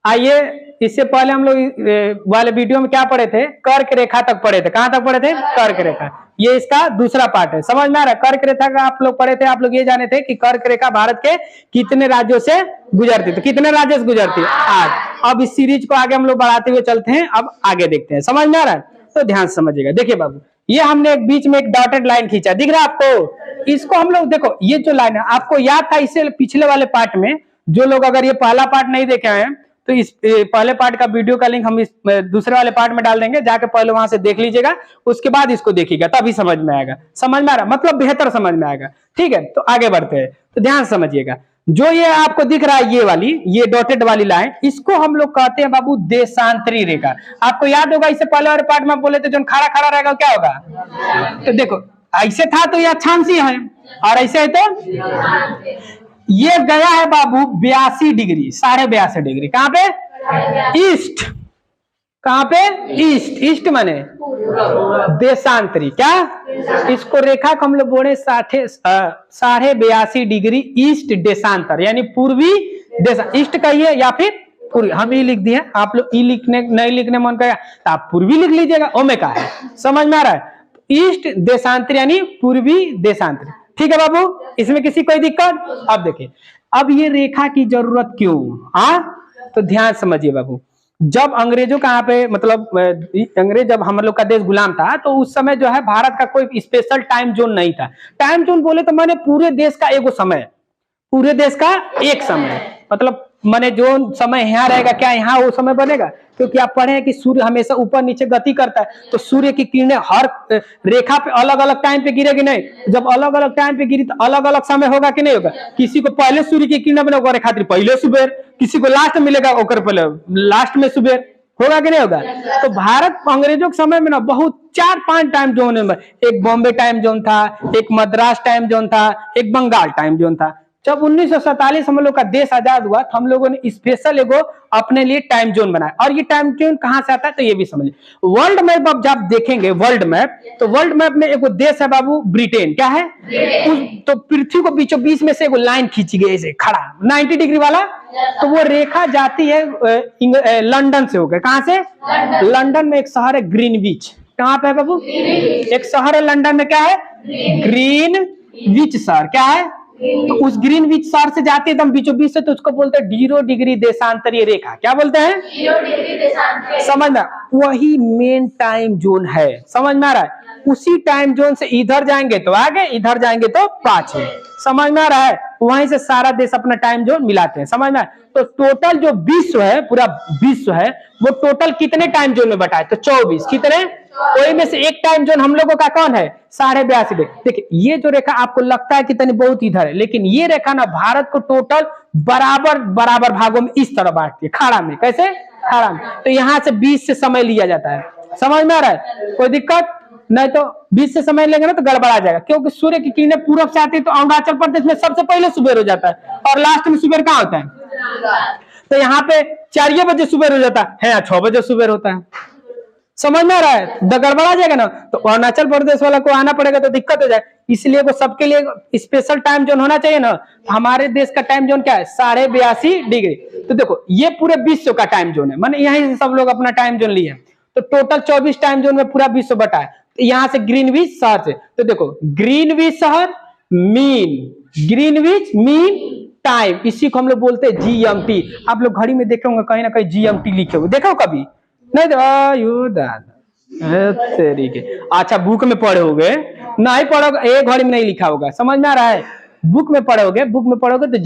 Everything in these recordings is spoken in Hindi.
आइए, इससे पहले हम लोग वाले वीडियो में क्या पढ़े थे, कर्क रेखा तक पढ़े थे। कहां तक पढ़े थे? कर्क रेखा। ये इसका दूसरा पार्ट है, समझ में आ रहा है? कर्क रेखा का आप लोग पढ़े थे, आप लोग ये जाने थे कि कर्क रेखा भारत के कितने राज्यों से गुजरती, तो कितने राज्यों से गुजरती है? 8। अब इस सीरीज को आगे हम लोग बढ़ाते हुए चलते हैं, अब आगे देखते हैं। समझ में आ रहा है? तो ध्यान से समझिएगा। देखिए बाबू, ये हमने एक बीच में एक डॉटेड लाइन खींचा, दिख रहा है आपको? इसको हम लोग देखो, ये जो लाइन है आपको याद था इससे पिछले वाले पार्ट में, जो लोग अगर ये पहला पार्ट नहीं देखे हैं तो इस पहले पार्ट का वीडियो का लिंक हम इस दूसरे वाले पार्ट में डाल देंगे, जाके पहले वहां से देख लीजिएगा, उसके बाद इसको देखिएगा, तभी समझ में आएगा। समझ में आ रहा, मतलब बेहतर समझ में आएगा। ठीक है, तो आगे बढ़ते हैं, तो ध्यान समझिएगा। जो ये आपको दिख रहा है, ये वाली, ये डॉटेड वाली लाइन, इसको हम लोग कहते हैं बाबू देशांतरी रेखा। आपको याद होगा इससे पहले वाले पार्ट में बोले थे जो खड़ा खड़ा रहेगा क्या होगा? तो देखो, ऐसे था तो ये अक्षांशी है, और ऐसे है तो ये गया है बाबू 82 डिग्री, 82.5 डिग्री। कहां पे? ईस्ट। कहां पे? ईस्ट। ईस्ट माने देशांतरी। क्या? इसको रेखा को हम लोग बोले 82.5 डिग्री ईस्ट देशांतर, यानी पूर्वी देश। ईस्ट कहिए या फिर पूर्वी, हम ई लिख दिए, आप लोग ई लिखने नहीं लिखने मन का तो आप पूर्वी लिख लीजिएगा, ओमे का है। समझ में आ रहा है? ईस्ट देशांतर यानी पूर्वी देशांतर। ठीक है बाबू, इसमें किसी कोई दिक्कत? अब देखिए, अब ये रेखा की जरूरत क्यों? तो ध्यान समझिए बाबू, जब अंग्रेजों का यहाँ पे मतलब अंग्रेज जब हम लोग का देश गुलाम था, तो उस समय जो है भारत का कोई स्पेशल टाइम जोन नहीं था। टाइम जोन बोले तो मैंने पूरे देश का एगो समय, पूरे देश का एक समय, मतलब माने जो समय यहाँ रहेगा क्या यहाँ वो समय बनेगा? क्योंकि आप पढ़े हैं कि सूर्य हमेशा ऊपर नीचे गति करता है, तो सूर्य की किरणें हर रेखा पे अलग अलग टाइम पे गिरेगी नहीं? जब अलग अलग टाइम पे गिरी तो अलग अलग समय होगा कि नहीं होगा? किसी को पहले सूर्य की किरणें मिलेगा खातिर पहले सुबह, किसी को लास्ट मिलेगा ओकर पहले लास्ट में सुबह, होगा कि नहीं होगा? तो भारत अंग्रेजों के समय में ना बहुत 4-5 टाइम जोन में, एक बॉम्बे टाइम जोन था, एक मद्रास टाइम जोन था, एक बंगाल टाइम जोन था। जब 1947 हम लोग का देश आजाद हुआ तो हम लोगों ने स्पेशल एगो अपने लिए टाइम जोन बनाया। और ये टाइम जोन कहां से आता है तो ये भी समझिए। वर्ल्ड मैप अब जब देखेंगे वर्ल्ड मैप, तो वर्ल्ड मैप में एगो देश है बाबू ब्रिटेन। क्या है? तो पृथ्वी को बीचों बीच में से एगो लाइन खींची गई ऐसे खड़ा 90 डिग्री वाला, तो वो रेखा जाती है लंदन से होकर। कहां से? लंदन में एक शहर है ग्रीनविच। कहां पे है बाबू? एक शहर है लंदन में, क्या है? ग्रीनविच शहर। क्या है? तो उस ग्रीनविच शहर से जाते एकदम बीचों बीच से, तो उसको बोलते हैं 0 डिग्री देशांतरीय रेखा। क्या बोलते हैं? 0 डिग्री देशांतरीय। समझ में? वही मेन टाइम जोन है। समझ में आ रहा है? उसी टाइम जोन से इधर जाएंगे तो आगे, इधर जाएंगे तो पाछे। समझ में आ रहा है? वहीं से सारा देश अपना टाइम जोन मिलाते हैं। समझ में? तो टोटल जो विश्व है, पूरा विश्व है, वो टोटल कितने टाइम जोन में बटा है? तो 24। कितने? कोई में से एक टाइम जोन हम लोगों का कौन है? 82.5 डिग्री। देखिए, ये जो रेखा आपको लगता है कितनी बहुत इधर है, लेकिन ये रेखा ना भारत को टोटल बराबर बराबर भागों में इस तरह बांटती है, खाड़ा में। कैसे? खाड़ा में। तो यहाँ से 20 से समय लिया जाता है। समझ में आ रहा है? कोई दिक्कत नहीं? तो 20 से समय लेंगे ना तो गड़बड़ा जाएगा, क्योंकि सूर्य की किरणें पूरब से आती है, तो अरुणाचल प्रदेश में सबसे पहले सुबह हो जाता है और लास्ट में सुबह कहाँ होता है? तो यहाँ पे 4 बजे सुबह हो जाता है, यहाँ 6 बजे सुबह होता है। समझ में आ रहा है? गड़बड़ा जाएगा ना, तो अरुणाचल प्रदेश वाला को आना पड़ेगा तो दिक्कत हो जाए। इसलिए वो सबके लिए स्पेशल टाइम जोन होना चाहिए ना। हमारे देश का टाइम जोन क्या है? 82.5 डिग्री। तो देखो, ये पूरे विश्व का टाइम जोन है, माने यहीं से सब लोग अपना टाइम जोन लिए, तो टोटल 24 टाइम जोन में पूरा विश्व बटा है। तो यहाँ से ग्रीनविच शहर से, तो देखो ग्रीनविच शहर मीन, ग्रीनविच मीन टाइम, इसी को हम लोग बोलते हैं GMT। आप लोग घड़ी में देखे होंगे कहीं ना कहीं GMT लिखे हुए, देखो कभी नहीं? तरीके अच्छा, बुक में पढ़े होगे, नहीं पढ़ोगे, एक घड़ी में नहीं लिखा होगा। समझ में आ रहा है? बुक में पढ़ोगे, बुक में पढ़ोगे तो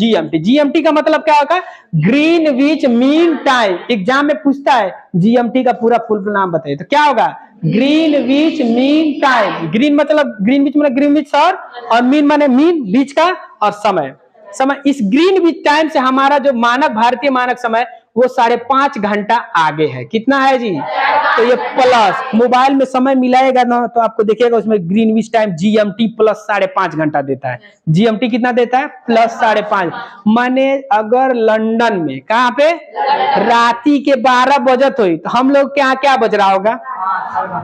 GMT का मतलब क्या होगा? Greenwich mean time. एग्जाम में पूछता है GMT का पूरा फुल नाम बताइए, तो क्या होगा? Greenwich mean time. ग्रीन मतलब ग्रीनविच मतलब ग्रीनविच शहर, और मीन माने मीन, बीच का, और समय। समय इस ग्रीनविच टाइम से हमारा जो मानक भारतीय मानक समय वो 5.5 घंटा आगे है। कितना है जी? तो ये प्लस मोबाइल में समय मिलाएगा ना तो आपको देखिएगा उसमें ग्रीनविच टाइम GMT प्लस 5.5 घंटा देता है। GMT कितना देता है? प्लस 5.5। माने अगर लंदन में कहाँ पे राती के 12 बजत हुई तो हम लोग के यहाँ क्या बज रहा होगा?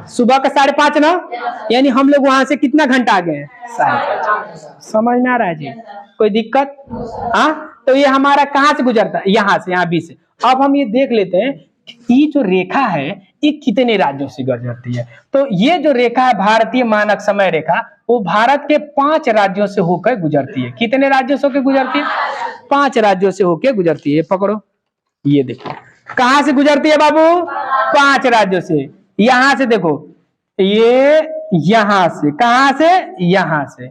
सुबह का 5.5 ना, यानी हम लोग वहां से कितना घंटा आगे हैं? 5.5। समझ में आ रहा है जी? कोई दिक्कत? हाँ, तो ये हमारा कहाँ से गुजरता है, यहाँ से, यहाँ बी से। अब हम ये देख लेते हैं ये जो रेखा है ये कितने राज्यों से गुजरती है। तो ये जो रेखा है भारतीय मानक समय रेखा, वो भारत के 5 राज्यों से होकर गुजरती है। कितने राज्यों से होकर गुजरती है? 5 राज्यों से होकर गुजरती है। पकड़ो, ये देखो कहां से गुजरती है बाबू? 5 राज्यों से। यहां से देखो, ये यहां से, कहां से? यहां से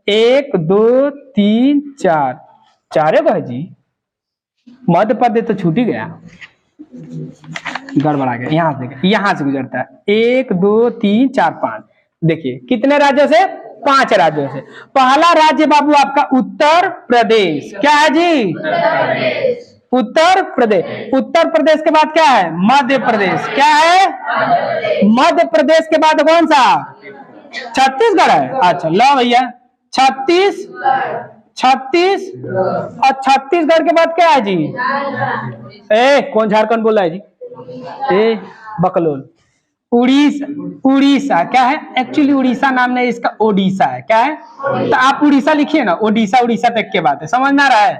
1 2 3 4, 4 है जी। मध्य प्रदेश तो छूट ही गया, गड़बड़ा गया। यहां से गुजरता है 1 2 3 4 5। देखिए कितने राज्यों से? 5 राज्यों से। पहला राज्य बाबू आपका उत्तर प्रदेश। क्या है जी? उत्तर प्रदेश। उत्तर प्रदेश के बाद क्या है? मध्य प्रदेश। क्या है? मध्य प्रदेश के बाद कौन सा? छत्तीसगढ़ है। अच्छा लो भैया, 36 और छत्तीसगढ़ के बाद क्या है जी? कौन झारखंड बोला है जी? बकलोल। उड़ीसा क्या है? एक्चुअली उड़ीसा नाम नहीं, इसका ओडिशा है। क्या है? तो आप उड़ीसा लिखिए ना, उड़ीसा तक के बात है, समझ में आ रहा है?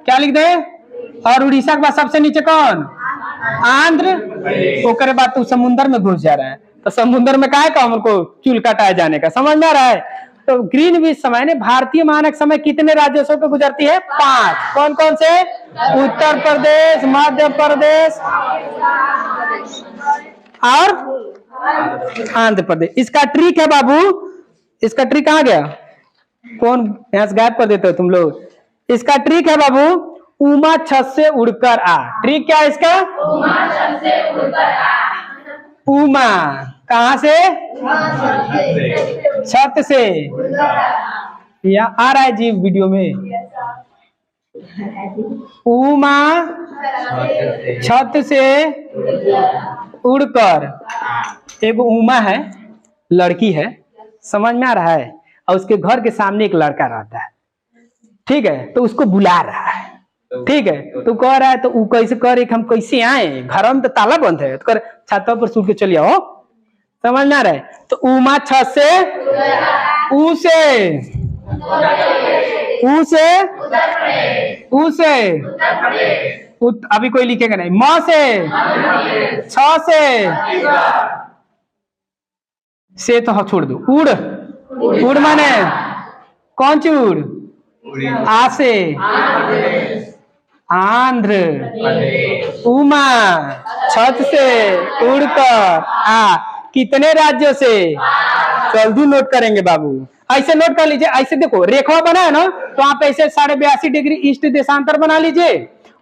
क्या लिख दे? और उड़ीसा के बाद सबसे नीचे कौन? आंध्र। ओकरे बाद तो समुद्र में घुस जा रहा है, तो समुद्र में क्या है का हमको चूल काटाए जाने का, समझ में आ रहा है? तो ग्रीनविच समय ने भारतीय मानक समय कितने राज्यों से गुजरती है? 5। कौन कौन से? उत्तर प्रदेश, मध्य प्रदेश और आंध्र प्रदेश। इसका ट्रिक है बाबू, इसका ट्रिक कहाँ गया? कौन यहाँ से गायब कर देते हो तुम लोग? इसका ट्रिक है बाबू, उमा छत से उड़कर आ। ट्रिक क्या है इसका? उमा छत से उड़कर आ। उमा कहाँ से? छत से। या आ रहा है जी वीडियो में? उमा छत से उड़कर। एक उमा है, लड़की है, समझ में आ रहा है? और उसके घर के सामने एक लड़का रहता है, ठीक है? तो उसको बुला रहा है, ठीक है? तो कह रहा है तो वो कैसे करे, हम कैसे आए, घर में तो ताला बंद है, तो कर छाता पर सूट के चलिए आओ, समझ में आ रहा है? तो उमा छत से, उसे अभी कोई लिखेगा नहीं। म से, छ से तो छोड़ दो। उड़ माने कौन सी उड़? आ से आंध्र। उमा छत से उड़कर आ। कितने राज्यों से? जल्दी नोट करेंगे बाबू, ऐसे नोट कर लीजिए। ऐसे देखो रेखा बना है ना, तो आप ऐसे 82.5 डिग्री ईस्ट देशांतर बना लीजिए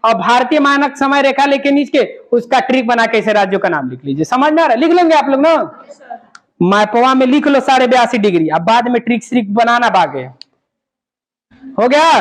और भारतीय मानक समय रेखा लेके नीचे उसका ट्रिक बना के ऐसे राज्यों का नाम लिख लीजिए। समझ में आ रहा है? लिख लेंगे आप लोग ना, मैपवा में लिख लो 82.5 डिग्री। अब बाद में ट्रिक बनाना बागे। हो गया?